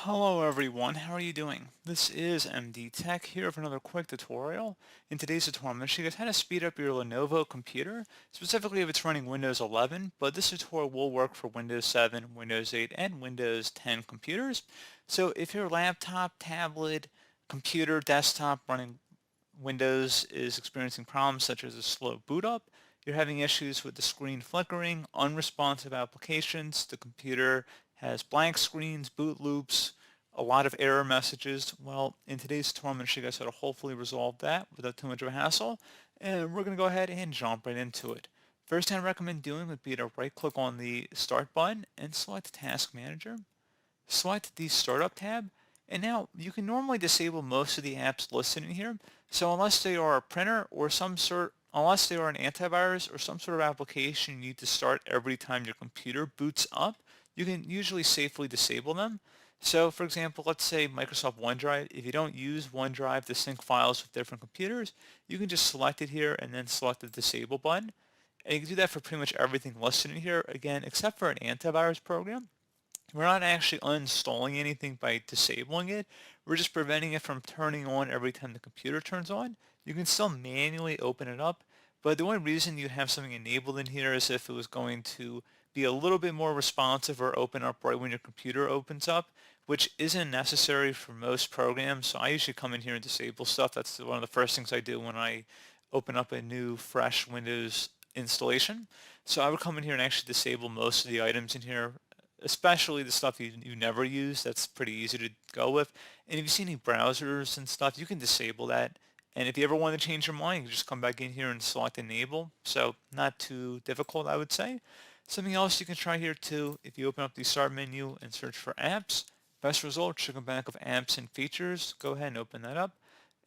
Hello everyone, how are you doing? This is MD Tech here for another quick tutorial. In today's tutorial, I'm going to show you guys how to speed up your Lenovo computer, specifically if it's running Windows 11, but this tutorial will work for Windows 7, Windows 8, and Windows 10 computers. So if your laptop, tablet, computer, desktop running Windows is experiencing problems such as a slow boot up, you're having issues with the screen flickering, unresponsive applications, the computer has blank screens, boot loops, a lot of error messages. Well, in today's tutorial, I'm going to show you guys how to hopefully resolve that without too much of a hassle. And we're going to go ahead and jump right into it. First thing I recommend doing would be to right click on the Start button and select Task Manager. Select the Startup tab. And now you can normally disable most of the apps listed in here. So unless they are a printer or unless they are an antivirus or some sort of application you need to start every time your computer boots up, you can usually safely disable them. So for example, let's say Microsoft OneDrive. If you don't use OneDrive to sync files with different computers, you can just select it here and then select the disable button. And you can do that for pretty much everything listed in here, again, except for an antivirus program. We're not actually uninstalling anything by disabling it. We're just preventing it from turning on every time the computer turns on. You can still manually open it up, but the only reason you'd have something enabled in here is if it was going to be a little bit more responsive or open up right when your computer opens up, which isn't necessary for most programs. So I usually come in here and disable stuff. That's one of the first things I do when I open up a new fresh Windows installation. So I would come in here and actually disable most of the items in here, especially the stuff you never use. That's pretty easy to go with. And if you see any browsers and stuff, you can disable that. And if you ever want to change your mind, you can just come back in here and select enable. So not too difficult, I would say. Something else you can try here too, if you open up the start menu and search for apps, best result should come back with apps and features. Go ahead and open that up.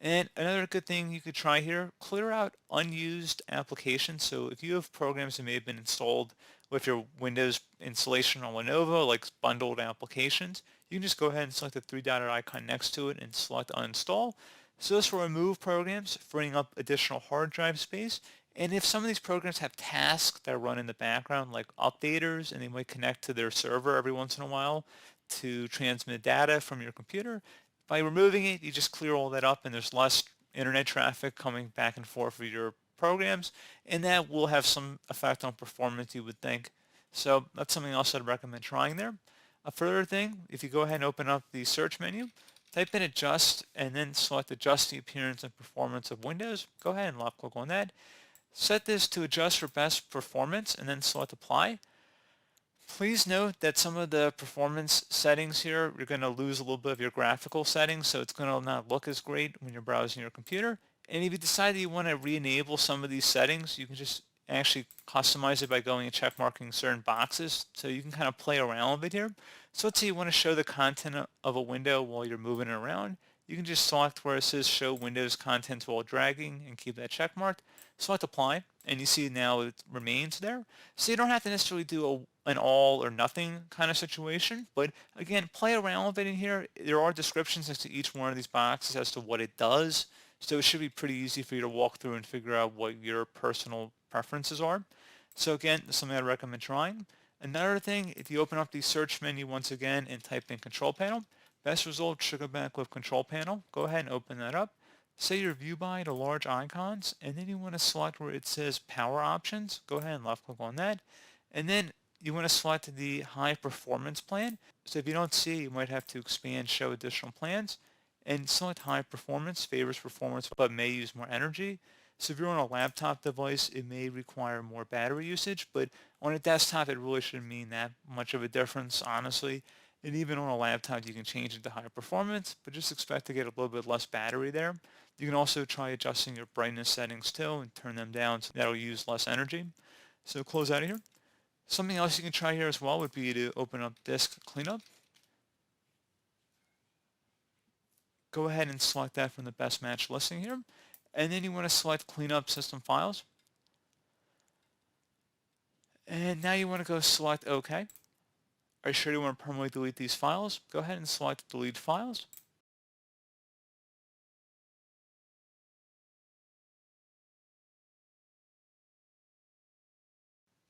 And another good thing you could try here, clear out unused applications. So if you have programs that may have been installed with your Windows installation on Lenovo, like bundled applications, you can just go ahead and select the three-dotted icon next to it and select uninstall. So this will remove programs, freeing up additional hard drive space. And if some of these programs have tasks that run in the background, like updaters, and they might connect to their server every once in a while to transmit data from your computer, by removing it, you just clear all that up and there's less internet traffic coming back and forth for your programs, and that will have some effect on performance, you would think. So that's something else I'd recommend trying there. A further thing, if you go ahead and open up the search menu, type in adjust and then select adjust the appearance and performance of Windows. Go ahead and left click on that. Set this to adjust for best performance and then select apply. Please note that some of the performance settings here, you're going to lose a little bit of your graphical settings, so it's going to not look as great when you're browsing your computer. And if you decide that you want to re-enable some of these settings, you can just actually customize it by going and check marking certain boxes, so you can kind of play around with it here. So let's say you want to show the content of a window while you're moving it around. You can just select where it says show Windows contents while dragging and keep that check marked. Select apply, and you see now it remains there. So you don't have to necessarily do an all or nothing kind of situation, but again, play around with it in here. There are descriptions next to each one of these boxes as to what it does, so it should be pretty easy for you to walk through and figure out what your personal preferences are. So again, this is something I recommend trying. Another thing, if you open up the search menu once again and type in control panel, best result should go back with control panel. Go ahead and open that up. Say your view by the large icons, and then you want to select where it says power options. Go ahead and left click on that. And then you want to select the high performance plan. So if you don't see, you might have to expand show additional plans, and select high performance favors performance but may use more energy. So if you're on a laptop device, it may require more battery usage, but on a desktop, it really shouldn't mean that much of a difference, honestly. And even on a laptop, you can change it to higher performance, but just expect to get a little bit less battery there. You can also try adjusting your brightness settings too and turn them down so that'll use less energy. So close out of here. Something else you can try here as well would be to open up Disk Cleanup. Go ahead and select that from the best match listing here. And then you want to select Cleanup System Files. And now you want to go select OK. Are you sure you want to permanently delete these files? Go ahead and select Delete Files.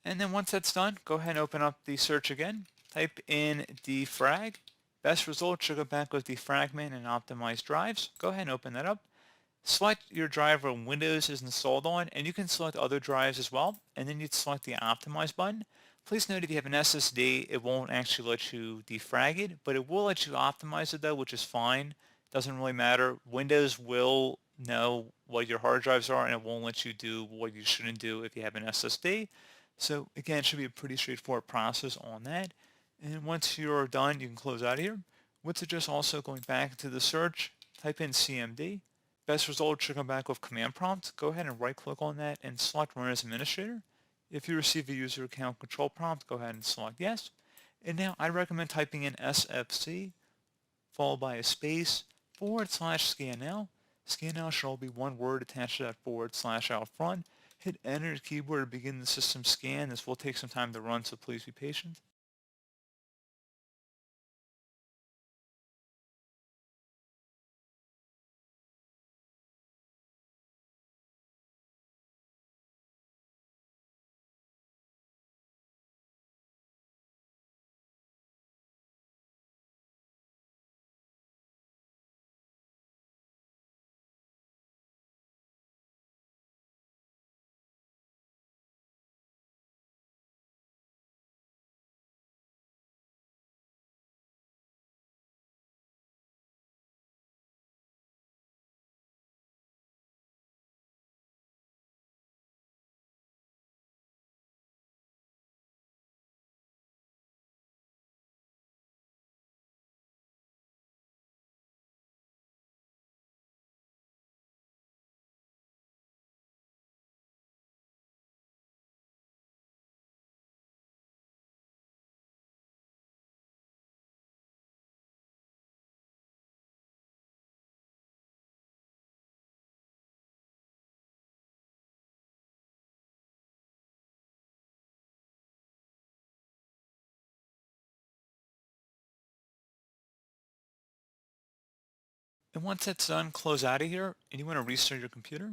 And then once that's done, go ahead and open up the search again. Type in defrag, Best result should go back with the fragment and optimized drives. Go ahead and open that up. Select your drive where Windows is installed on, and you can select other drives as well, and then you'd select the Optimize button. Please note if you have an SSD, it won't actually let you defrag it, but it will let you optimize it though, which is fine. Doesn't really matter. Windows will know what your hard drives are, and it won't let you do what you shouldn't do if you have an SSD. So again, it should be a pretty straightforward process on that. And once you're done, you can close out of here. Would suggest also going back to the search, type in CMD. Best result should come back with command prompt. Go ahead and right click on that and select run as administrator. If you receive a user account control prompt, go ahead and select yes. And now I recommend typing in SFC followed by a space /scan now. Scan now should all be one word attached to that / out front. Hit enter the keyboard to begin the system scan. This will take some time to run, so please be patient. And once that's done, close out of here, and you want to restart your computer.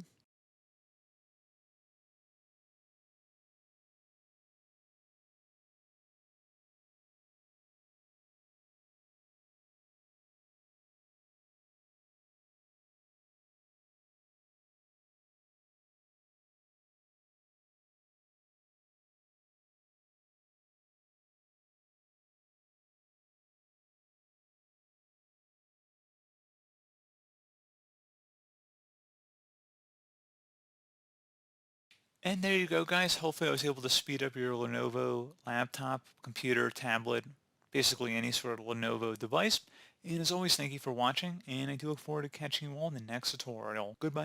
And there you go, guys. Hopefully I was able to speed up your Lenovo laptop, computer, tablet, basically any sort of Lenovo device. And as always, thank you for watching, and I do look forward to catching you all in the next tutorial. Goodbye.